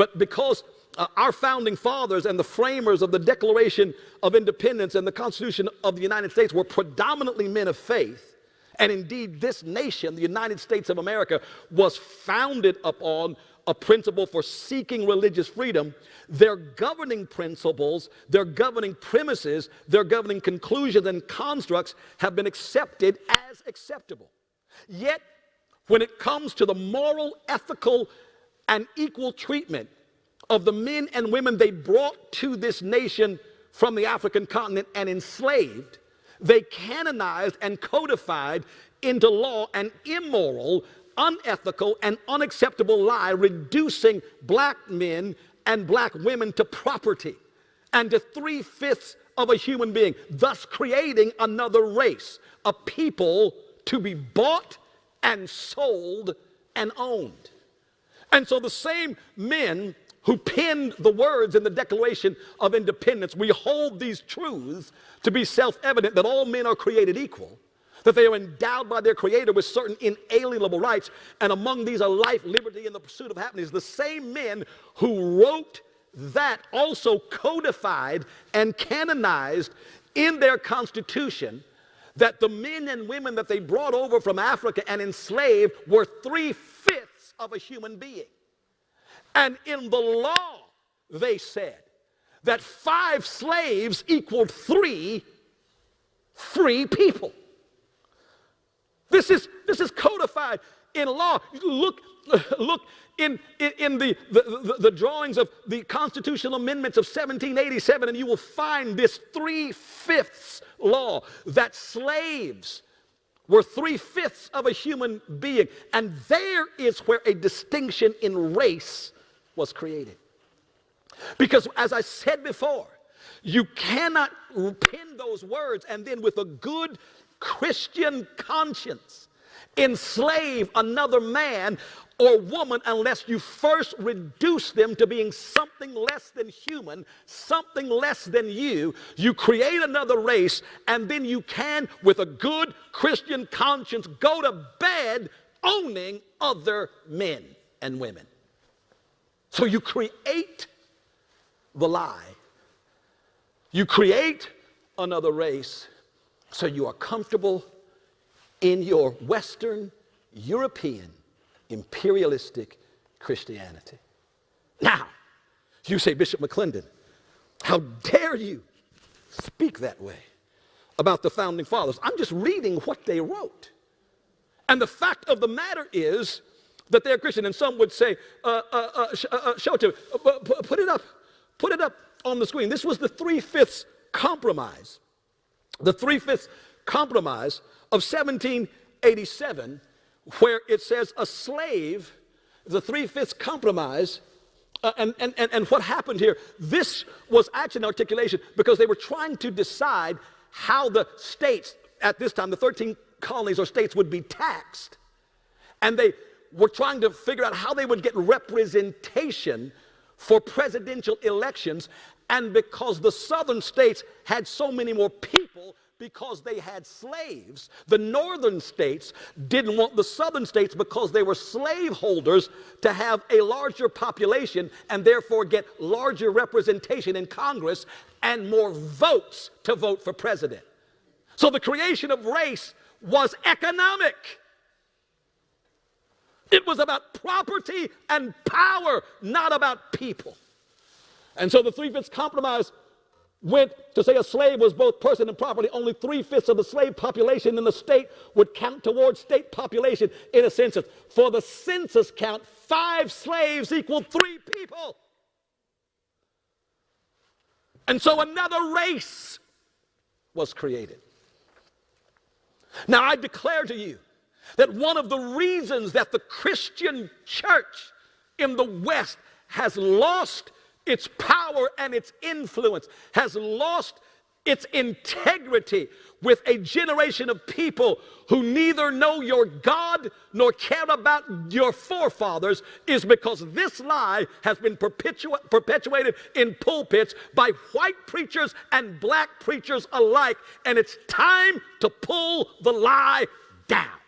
But because our founding fathers and the framers of the Declaration of Independence and the Constitution of the United States were predominantly men of faith, and indeed this nation, the United States of America, was founded upon a principle for seeking religious freedom, their governing principles, their governing premises, their governing conclusions and constructs have been accepted as acceptable. Yet, when it comes to the moral, ethical, and equal treatment of the men and women they brought to this nation from the African continent and enslaved, they canonized and codified into law an immoral, unethical, and unacceptable lie, reducing black men and black women to property and to 3/5 of a human being, thus creating another race, a people to be bought and sold and owned. And so the same men who penned the words in the Declaration of Independence, we hold these truths to be self-evident, that all men are created equal, that they are endowed by their Creator with certain inalienable rights, and among these are life, liberty, and the pursuit of happiness. The same men who wrote that also codified and canonized in their Constitution that the men and women that they brought over from Africa and enslaved were 3/5 of a human being. And in the law, they said that 5 slaves equaled 3 free people. This is codified in law. Look in the drawings of the constitutional amendments of 1787, and you will find this 3/5 law, that slaves were 3/5 of a human being. And there is where a distinction in race was created. Because as I said before, you cannot pen those words and then with a good Christian conscience enslave another man or woman unless you first reduce them to being something less than human, something less than you. You create another race, and then you can, with a good Christian conscience, go to bed owning other men and women. So you create the lie. You create another race so you are comfortable in your Western European imperialistic Christianity. Now, you say, Bishop McClendon, how dare you speak that way about the founding fathers? I'm just reading what they wrote. And the fact of the matter is that they're Christian. And some would say, show it to me. Put it up on the screen. This was the 3/5 compromise. The 3/5 compromise of 1787, where it says a slave, the 3/5 compromise, and what happened here, this was actually an articulation because they were trying to decide how the states, at this time, the 13 colonies or states would be taxed. And they were trying to figure out how they would get representation for presidential elections. And because the southern states had so many more people because they had slaves, the northern states didn't want the southern states, because they were slaveholders, to have a larger population and therefore get larger representation in Congress and more votes to vote for president. So the creation of race was economic. It was about property and power, not about people. And so the 3/5 compromise went to say a slave was both person and property. Only 3/5 of the slave population in the state would count towards state population in a census. For the census count, 5 slaves equaled 3 people. And so another race was created. Now I declare to you that one of the reasons that the Christian church in the West has lost its power and its influence, has lost its integrity with a generation of people who neither know your God nor care about your forefathers, is because this lie has been perpetuated in pulpits by white preachers and black preachers alike, and it's time to pull the lie down.